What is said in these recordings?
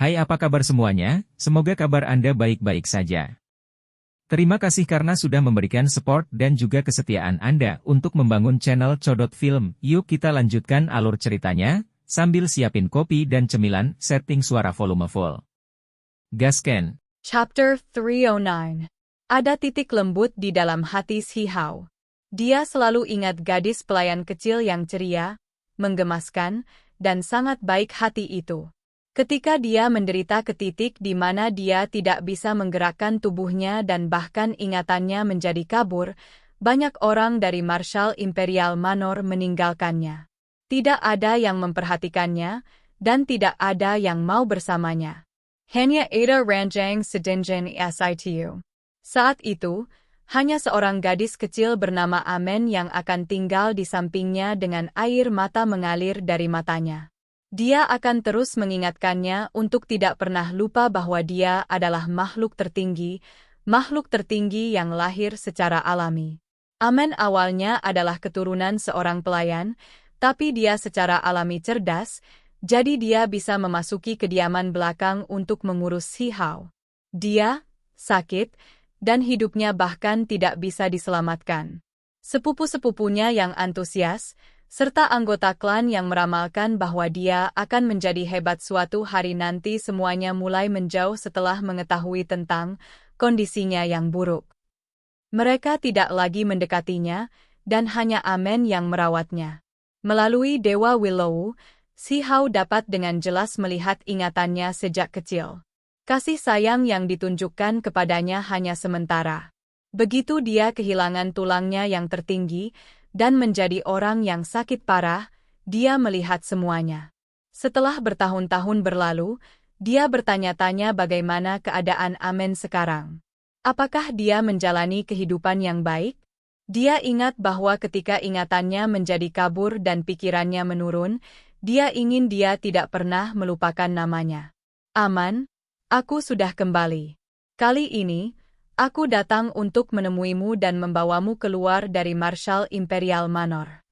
Hai, apa kabar semuanya? Semoga kabar Anda baik-baik saja. Terima kasih karena sudah memberikan support dan juga kesetiaan Anda untuk membangun channel Codot Film. Yuk kita lanjutkan alur ceritanya, sambil siapin kopi dan cemilan, setting suara volume full. Gasken. Chapter 309. Ada titik lembut di dalam hati Si Hao. Dia selalu ingat gadis pelayan kecil yang ceria, menggemaskan, dan sangat baik hati itu. Ketika dia menderita ke titik di mana dia tidak bisa menggerakkan tubuhnya dan bahkan ingatannya menjadi kabur, banyak orang dari Marshal Imperial Manor meninggalkannya. Tidak ada yang memperhatikannya, dan tidak ada yang mau bersamanya. Hanya ada ranjang sedinjen situ. Saat itu, hanya seorang gadis kecil bernama Amen yang akan tinggal di sampingnya dengan air mata mengalir dari matanya. Dia akan terus mengingatkannya untuk tidak pernah lupa bahwa dia adalah makhluk tertinggi yang lahir secara alami. Amen awalnya adalah keturunan seorang pelayan, tapi dia secara alami cerdas, jadi dia bisa memasuki kediaman belakang untuk mengurus Si Hao. Dia sakit, dan hidupnya bahkan tidak bisa diselamatkan. Sepupu-sepupunya yang antusias, serta anggota klan yang meramalkan bahwa dia akan menjadi hebat suatu hari nanti semuanya mulai menjauh setelah mengetahui tentang kondisinya yang buruk. Mereka tidak lagi mendekatinya, dan hanya Amen yang merawatnya. Melalui Dewa Willow, Si Hao dapat dengan jelas melihat ingatannya sejak kecil. Kasih sayang yang ditunjukkan kepadanya hanya sementara. Begitu dia kehilangan tulangnya yang tertinggi, dan menjadi orang yang sakit parah, dia melihat semuanya. Setelah bertahun-tahun berlalu, dia bertanya-tanya bagaimana keadaan Amen sekarang. Apakah dia menjalani kehidupan yang baik? Dia ingat bahwa ketika ingatannya menjadi kabur dan pikirannya menurun, dia tidak pernah melupakan namanya. Aman, aku sudah kembali. Kali ini, aku datang untuk menemuimu dan membawamu keluar dari Marshal Imperial Manor.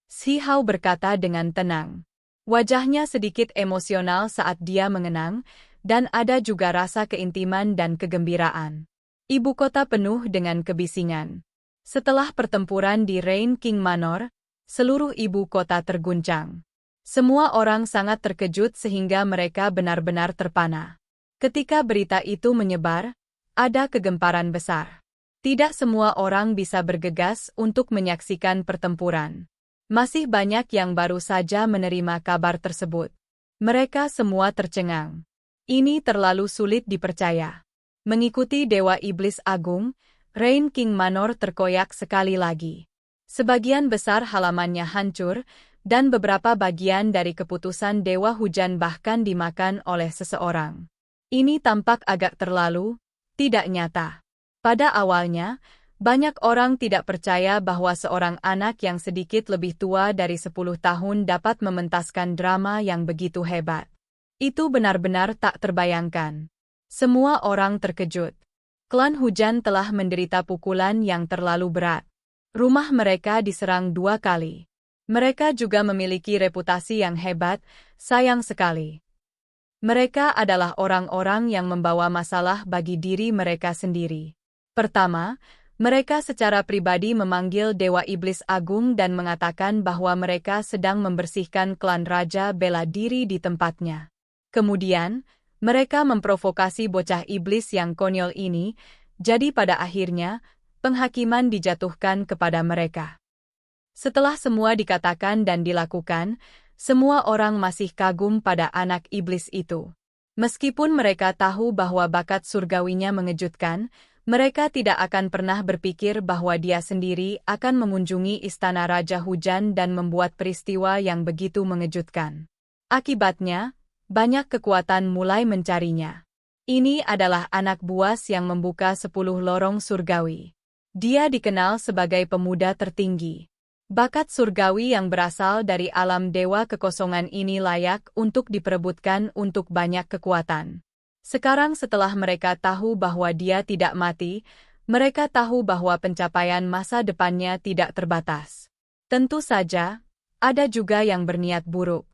Si Hao berkata dengan tenang. Wajahnya sedikit emosional saat dia mengenang, dan ada juga rasa keintiman dan kegembiraan. Ibu kota penuh dengan kebisingan. Setelah pertempuran di Rain King Manor, seluruh ibu kota terguncang. Semua orang sangat terkejut sehingga mereka benar-benar terpana. Ketika berita itu menyebar, ada kegemparan besar. Tidak semua orang bisa bergegas untuk menyaksikan pertempuran. Masih banyak yang baru saja menerima kabar tersebut. Mereka semua tercengang. Ini terlalu sulit dipercaya. Mengikuti Dewa Iblis Agung, Rain King Manor terkoyak sekali lagi. Sebagian besar halamannya hancur, dan beberapa bagian dari keputusan Dewa Hujan bahkan dimakan oleh seseorang. Ini tampak agak terlalu tidak nyata. Pada awalnya, banyak orang tidak percaya bahwa seorang anak yang sedikit lebih tua dari 10 tahun dapat mementaskan drama yang begitu hebat. Itu benar-benar tak terbayangkan. Semua orang terkejut. Klan Hujan telah menderita pukulan yang terlalu berat. Rumah mereka diserang 2 kali. Mereka juga memiliki reputasi yang hebat, sayang sekali. Mereka adalah orang-orang yang membawa masalah bagi diri mereka sendiri. Pertama, mereka secara pribadi memanggil Dewa Iblis Agung dan mengatakan bahwa mereka sedang membersihkan klan Raja Bela Diri di tempatnya. Kemudian, mereka memprovokasi bocah iblis yang konyol ini, jadi pada akhirnya, penghakiman dijatuhkan kepada mereka. Setelah semua dikatakan dan dilakukan, semua orang masih kagum pada anak iblis itu. Meskipun mereka tahu bahwa bakat surgawinya mengejutkan, mereka tidak akan pernah berpikir bahwa dia sendiri akan mengunjungi istana Raja Hujan dan membuat peristiwa yang begitu mengejutkan. Akibatnya, banyak kekuatan mulai mencarinya. Ini adalah anak buas yang membuka 10 lorong surgawi. Dia dikenal sebagai pemuda tertinggi. Bakat surgawi yang berasal dari alam dewa kekosongan ini layak untuk diperebutkan untuk banyak kekuatan. Sekarang setelah mereka tahu bahwa dia tidak mati, mereka tahu bahwa pencapaian masa depannya tidak terbatas. Tentu saja, ada juga yang berniat buruk.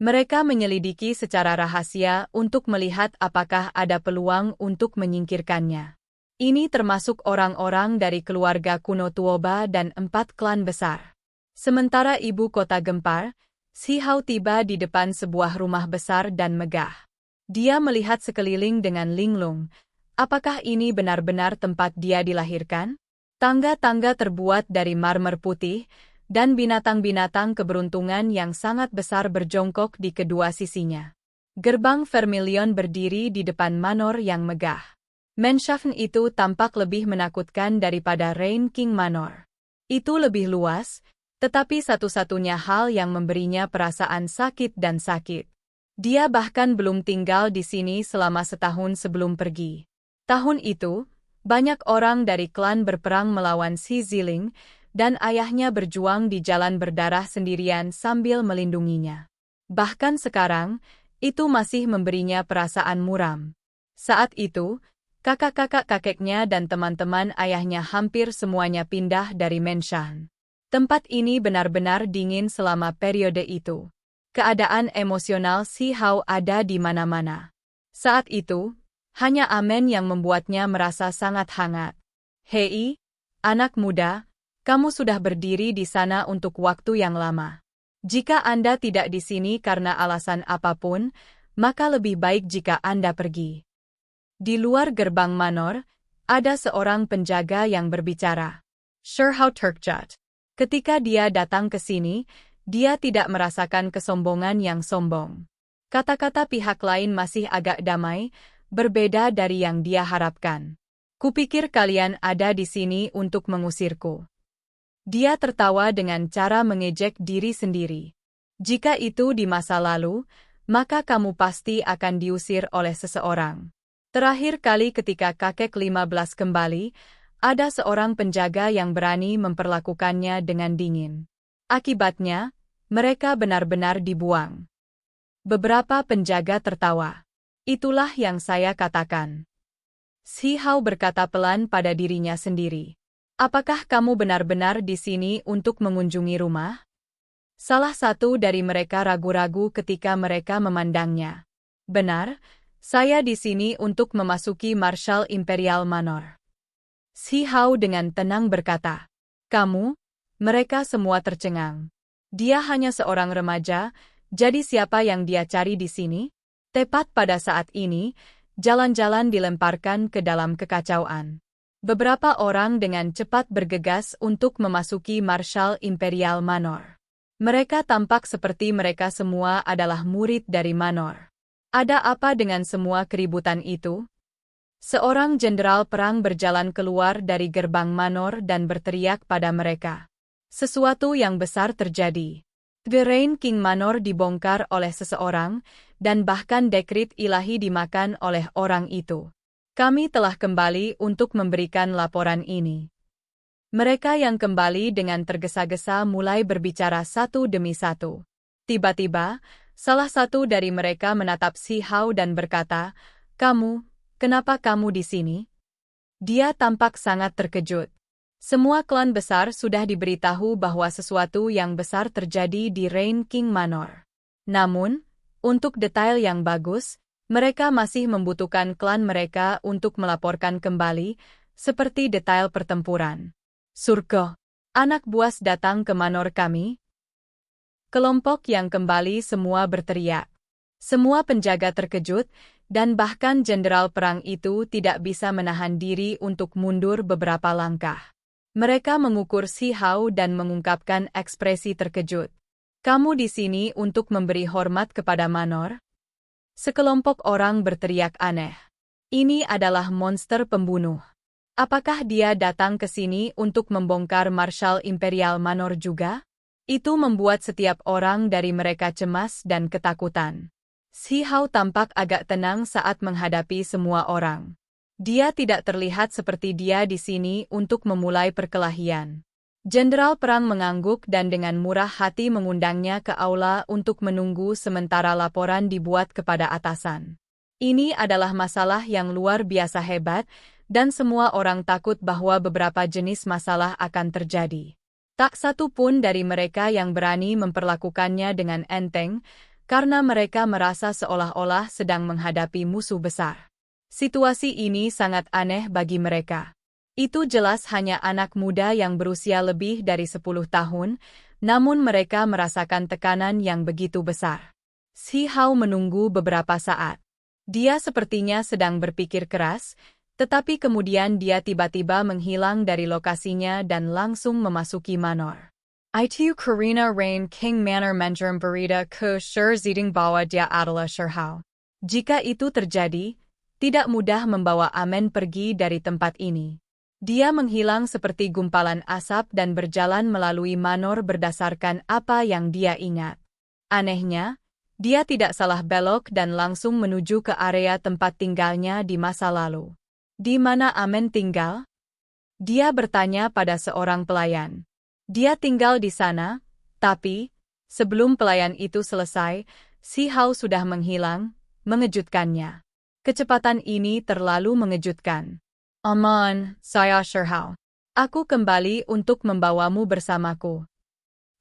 Mereka menyelidiki secara rahasia untuk melihat apakah ada peluang untuk menyingkirkannya. Ini termasuk orang-orang dari keluarga kuno Tuoba dan 4 klan besar. Sementara ibu kota gempar, Shi Hao tiba di depan sebuah rumah besar dan megah. Dia melihat sekeliling dengan linglung. Apakah ini benar-benar tempat dia dilahirkan? Tangga-tangga terbuat dari marmer putih, dan binatang-binatang keberuntungan yang sangat besar berjongkok di kedua sisinya. Gerbang Vermilion berdiri di depan manor yang megah. Menshaven itu tampak lebih menakutkan daripada Rain King Manor. Itu lebih luas, tetapi satu-satunya hal yang memberinya perasaan sakit dan sakit. Dia bahkan belum tinggal di sini selama setahun sebelum pergi. Tahun itu, banyak orang dari klan berperang melawan Si Ziling, dan ayahnya berjuang di jalan berdarah sendirian sambil melindunginya. Bahkan sekarang, itu masih memberinya perasaan muram. Saat itu, kakak-kakak kakeknya dan teman-teman ayahnya hampir semuanya pindah dari Menshan. Tempat ini benar-benar dingin selama periode itu. Keadaan emosional Shi Hao ada di mana-mana. Saat itu, hanya Amen yang membuatnya merasa sangat hangat. Hei, anak muda, kamu sudah berdiri di sana untuk waktu yang lama. Jika Anda tidak di sini karena alasan apapun, maka lebih baik jika Anda pergi. Di luar gerbang manor, ada seorang penjaga yang berbicara. Sherhao Turkjat. Ketika dia datang ke sini, dia tidak merasakan kesombongan yang sombong. Kata-kata pihak lain masih agak damai, berbeda dari yang dia harapkan. Kupikir kalian ada di sini untuk mengusirku. Dia tertawa dengan cara mengejek diri sendiri. Jika itu di masa lalu, maka kamu pasti akan diusir oleh seseorang. Terakhir kali ketika kakek 15 kembali, ada seorang penjaga yang berani memperlakukannya dengan dingin. Akibatnya, mereka benar-benar dibuang. Beberapa penjaga tertawa. Itulah yang saya katakan. Shi Hao berkata pelan pada dirinya sendiri. Apakah kamu benar-benar di sini untuk mengunjungi rumah? Salah satu dari mereka ragu-ragu ketika mereka memandangnya. Benar, saya di sini untuk memasuki Marshal Imperial Manor. Shi Hao dengan tenang berkata. Kamu? Mereka semua tercengang. Dia hanya seorang remaja, jadi siapa yang dia cari di sini? Tepat pada saat ini, jalan-jalan dilemparkan ke dalam kekacauan. Beberapa orang dengan cepat bergegas untuk memasuki Marshal Imperial Manor. Mereka tampak seperti mereka semua adalah murid dari Manor. Ada apa dengan semua keributan itu? Seorang jenderal perang berjalan keluar dari gerbang Manor dan berteriak pada mereka. Sesuatu yang besar terjadi. The Rain King Manor dibongkar oleh seseorang, dan bahkan dekrit ilahi dimakan oleh orang itu. Kami telah kembali untuk memberikan laporan ini. Mereka yang kembali dengan tergesa-gesa mulai berbicara satu demi satu. Tiba-tiba, salah satu dari mereka menatap Shi Hao dan berkata, kenapa kamu di sini? Dia tampak sangat terkejut. Semua klan besar sudah diberitahu bahwa sesuatu yang besar terjadi di Rain King Manor. Namun, untuk detail yang bagus, mereka masih membutuhkan klan mereka untuk melaporkan kembali, seperti detail pertempuran. Surko, anak buas datang ke manor kami. Kelompok yang kembali semua berteriak. Semua penjaga terkejut, dan bahkan jenderal perang itu tidak bisa menahan diri untuk mundur beberapa langkah. Mereka mengukur Shi Hao dan mengungkapkan ekspresi terkejut. Kamu di sini untuk memberi hormat kepada manor? Sekelompok orang berteriak aneh. Ini adalah monster pembunuh. Apakah dia datang ke sini untuk membongkar Marshal Imperial Manor juga? Itu membuat setiap orang dari mereka cemas dan ketakutan. Shi Hao tampak agak tenang saat menghadapi semua orang. Dia tidak terlihat seperti dia di sini untuk memulai perkelahian. Jenderal perang mengangguk dan dengan murah hati mengundangnya ke aula untuk menunggu sementara laporan dibuat kepada atasan. Ini adalah masalah yang luar biasa hebat, dan semua orang takut bahwa beberapa jenis masalah akan terjadi. Tak satu pun dari mereka yang berani memperlakukannya dengan enteng, karena mereka merasa seolah-olah sedang menghadapi musuh besar. Situasi ini sangat aneh bagi mereka. Itu jelas hanya anak muda yang berusia lebih dari 10 tahun, namun mereka merasakan tekanan yang begitu besar. Shi Hao menunggu beberapa saat. Dia sepertinya sedang berpikir keras, tetapi kemudian dia tiba-tiba menghilang dari lokasinya dan langsung memasuki manor. Itu Karina Rain King Manor menjeram berita ke Shirziding bahwa dia adalah Shihao. Jika itu terjadi, tidak mudah membawa Amen pergi dari tempat ini. Dia menghilang seperti gumpalan asap dan berjalan melalui manor berdasarkan apa yang dia ingat. Anehnya, dia tidak salah belok dan langsung menuju ke area tempat tinggalnya di masa lalu. Di mana Amen tinggal? Dia bertanya pada seorang pelayan. Dia tinggal di sana, tapi sebelum pelayan itu selesai, Shi Hao sudah menghilang, mengejutkannya. Kecepatan ini terlalu mengejutkan. Aman, saya Shihao. Aku kembali untuk membawamu bersamaku.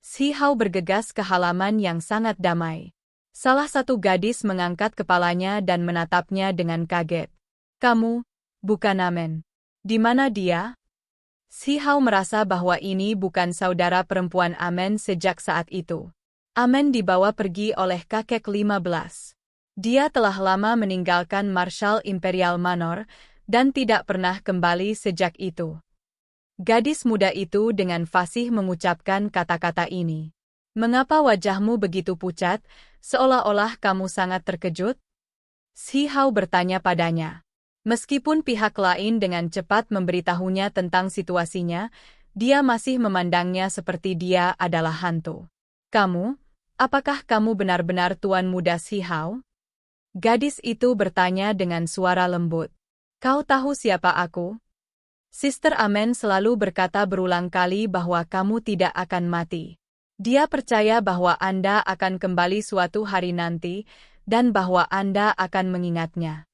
Shi Hao bergegas ke halaman yang sangat damai. Salah satu gadis mengangkat kepalanya dan menatapnya dengan kaget. Kamu, bukan Amen. Di mana dia? Shi Hao merasa bahwa ini bukan saudara perempuan Amen sejak saat itu. Amen dibawa pergi oleh kakek 15. Dia telah lama meninggalkan Marshal Imperial Manor, dan tidak pernah kembali sejak itu. Gadis muda itu dengan fasih mengucapkan kata-kata ini. Mengapa wajahmu begitu pucat, seolah-olah kamu sangat terkejut? Shi Hao bertanya padanya. Meskipun pihak lain dengan cepat memberitahunya tentang situasinya, dia masih memandangnya seperti dia adalah hantu. Kamu? Apakah kamu benar-benar tuan muda Shi Hao? Gadis itu bertanya dengan suara lembut. Kau tahu siapa aku? Sister Amen selalu berkata berulang kali bahwa kamu tidak akan mati. Dia percaya bahwa Anda akan kembali suatu hari nanti, dan bahwa Anda akan mengingatnya.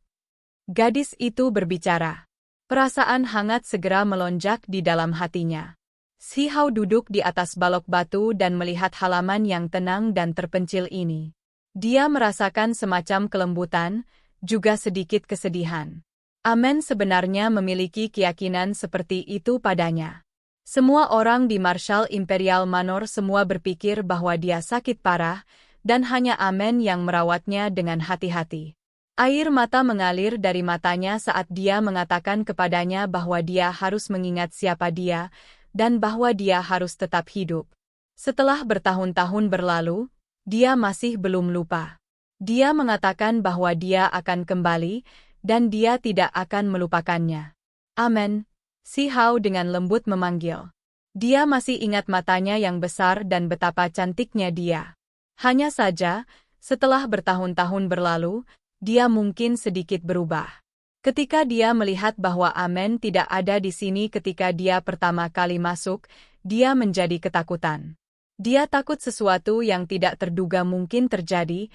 Gadis itu berbicara. Perasaan hangat segera melonjak di dalam hatinya. Shi Hao duduk di atas balok batu dan melihat halaman yang tenang dan terpencil ini. Dia merasakan semacam kelembutan, juga sedikit kesedihan. Amen sebenarnya memiliki keyakinan seperti itu padanya. Semua orang di Marshal Imperial Manor semua berpikir bahwa dia sakit parah, dan hanya Amen yang merawatnya dengan hati-hati. Air mata mengalir dari matanya saat dia mengatakan kepadanya bahwa dia harus mengingat siapa dia, dan bahwa dia harus tetap hidup. Setelah bertahun-tahun berlalu, dia masih belum lupa. Dia mengatakan bahwa dia akan kembali, dan dia tidak akan melupakannya. Amen, Shi Hao dengan lembut memanggil. Dia masih ingat matanya yang besar dan betapa cantiknya dia. Hanya saja, setelah bertahun-tahun berlalu, dia mungkin sedikit berubah. Ketika dia melihat bahwa Amen tidak ada di sini ketika dia pertama kali masuk, dia menjadi ketakutan. Dia takut sesuatu yang tidak terduga mungkin terjadi,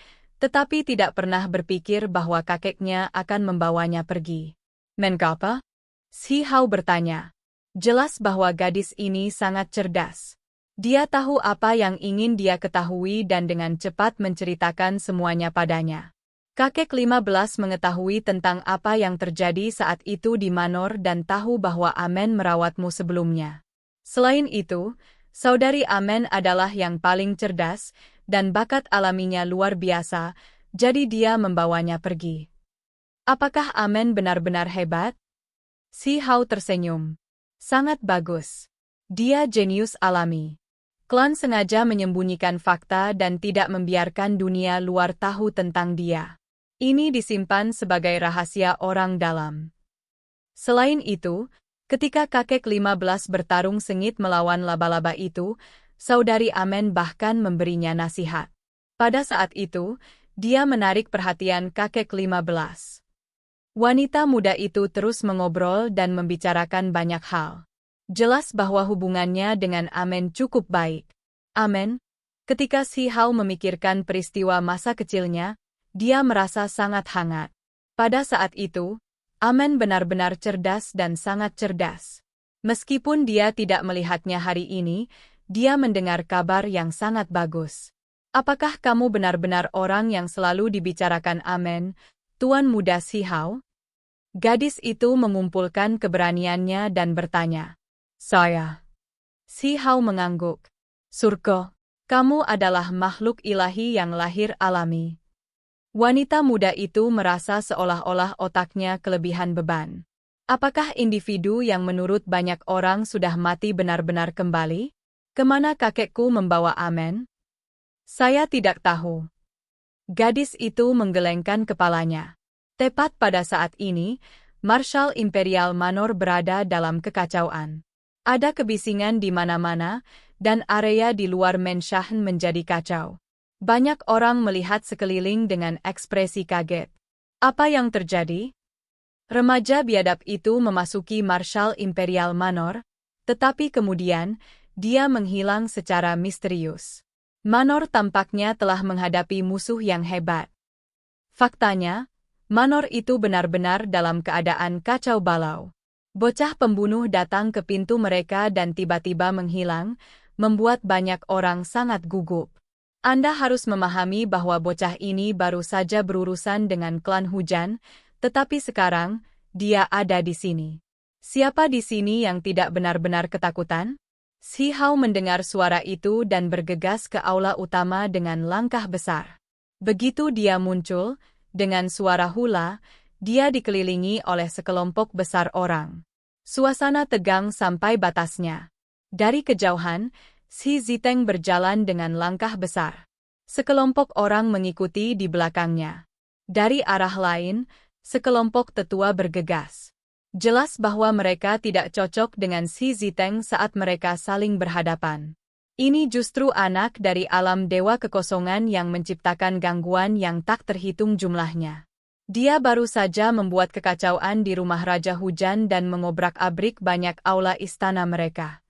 tetapi tidak pernah berpikir bahwa kakeknya akan membawanya pergi. Mengapa? Shi Hao bertanya. Jelas bahwa gadis ini sangat cerdas. Dia tahu apa yang ingin dia ketahui dan dengan cepat menceritakan semuanya padanya. Kakek 15 mengetahui tentang apa yang terjadi saat itu di Manor dan tahu bahwa Amen merawatmu sebelumnya. Selain itu, saudari Amen adalah yang paling cerdas, dan bakat alaminya luar biasa, jadi dia membawanya pergi. Apakah Amen benar-benar hebat? Shi Hao tersenyum. Sangat bagus. Dia jenius alami. Klan sengaja menyembunyikan fakta dan tidak membiarkan dunia luar tahu tentang dia. Ini disimpan sebagai rahasia orang dalam. Selain itu, ketika kakek 15 bertarung sengit melawan laba-laba itu, saudari Amen bahkan memberinya nasihat. Pada saat itu, dia menarik perhatian kakek 15. Wanita muda itu terus mengobrol dan membicarakan banyak hal. Jelas bahwa hubungannya dengan Amen cukup baik. Amen, ketika Shi Hao memikirkan peristiwa masa kecilnya, dia merasa sangat hangat. Pada saat itu, Amen benar-benar cerdas dan sangat cerdas. Meskipun dia tidak melihatnya hari ini, dia mendengar kabar yang sangat bagus. Apakah kamu benar-benar orang yang selalu dibicarakan Amen, Tuan Muda Si Hao? Gadis itu mengumpulkan keberaniannya dan bertanya. Saya. Si Hao mengangguk. Surko, kamu adalah makhluk ilahi yang lahir alami. Wanita muda itu merasa seolah-olah otaknya kelebihan beban. Apakah individu yang menurut banyak orang sudah mati benar-benar kembali? Kemana kakekku membawa Amen? Saya tidak tahu. Gadis itu menggelengkan kepalanya. Tepat pada saat ini, Marshal Imperial Manor berada dalam kekacauan. Ada kebisingan di mana-mana, dan area di luar Menshahen menjadi kacau. Banyak orang melihat sekeliling dengan ekspresi kaget. Apa yang terjadi? Remaja biadab itu memasuki Marshal Imperial Manor, tetapi kemudian, dia menghilang secara misterius. Manor tampaknya telah menghadapi musuh yang hebat. Faktanya, Manor itu benar-benar dalam keadaan kacau balau. Bocah pembunuh datang ke pintu mereka dan tiba-tiba menghilang, membuat banyak orang sangat gugup. Anda harus memahami bahwa bocah ini baru saja berurusan dengan klan hujan, tetapi sekarang, dia ada di sini. Siapa di sini yang tidak benar-benar ketakutan? Si Hao mendengar suara itu dan bergegas ke aula utama dengan langkah besar. Begitu dia muncul, dengan suara hula, dia dikelilingi oleh sekelompok besar orang. Suasana tegang sampai batasnya. Dari kejauhan, Xi Ziteng berjalan dengan langkah besar. Sekelompok orang mengikuti di belakangnya. Dari arah lain, sekelompok tetua bergegas. Jelas bahwa mereka tidak cocok dengan Xi Ziteng saat mereka saling berhadapan. Ini justru anak dari alam dewa kekosongan yang menciptakan gangguan yang tak terhitung jumlahnya. Dia baru saja membuat kekacauan di rumah Raja Hujan dan mengobrak-abrik banyak aula istana mereka.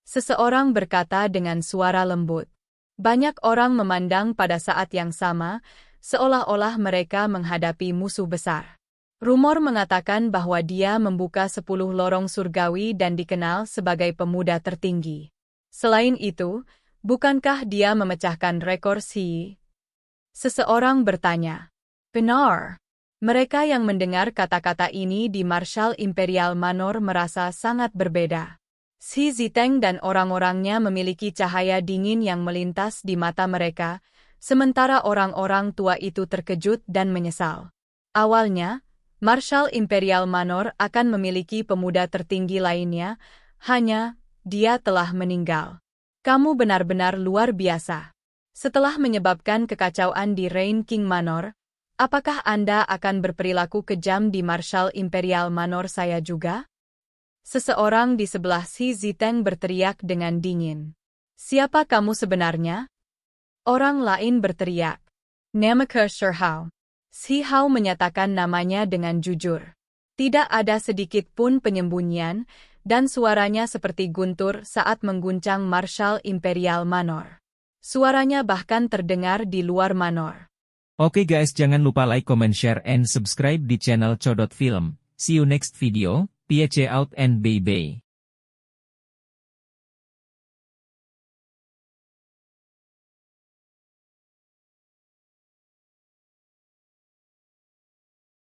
Seseorang berkata dengan suara lembut. Banyak orang memandang pada saat yang sama, seolah-olah mereka menghadapi musuh besar. Rumor mengatakan bahwa dia membuka 10 lorong surgawi dan dikenal sebagai pemuda tertinggi. Selain itu, bukankah dia memecahkan rekor Xi? Seseorang bertanya. Benar. Mereka yang mendengar kata-kata ini di Marshal Imperial Manor merasa sangat berbeda. Xi Ziteng dan orang-orangnya memiliki cahaya dingin yang melintas di mata mereka, sementara orang-orang tua itu terkejut dan menyesal. Awalnya, Marshal Imperial Manor akan memiliki pemuda tertinggi lainnya, hanya, dia telah meninggal. Kamu benar-benar luar biasa. Setelah menyebabkan kekacauan di Rain King Manor, apakah Anda akan berperilaku kejam di Marshal Imperial Manor saya juga? Seseorang di sebelah Xi Ziteng berteriak dengan dingin. Siapa kamu sebenarnya? Orang lain berteriak. Namaka Shi Hao. Si Hao menyatakan namanya dengan jujur. Tidak ada sedikit pun penyembunyian, dan suaranya seperti guntur saat mengguncang Marshal Imperial Manor. Suaranya bahkan terdengar di luar Manor. Oke guys, jangan lupa like, comment, share, and subscribe di channel Codot Film. See you next video, peace out and bye-bye.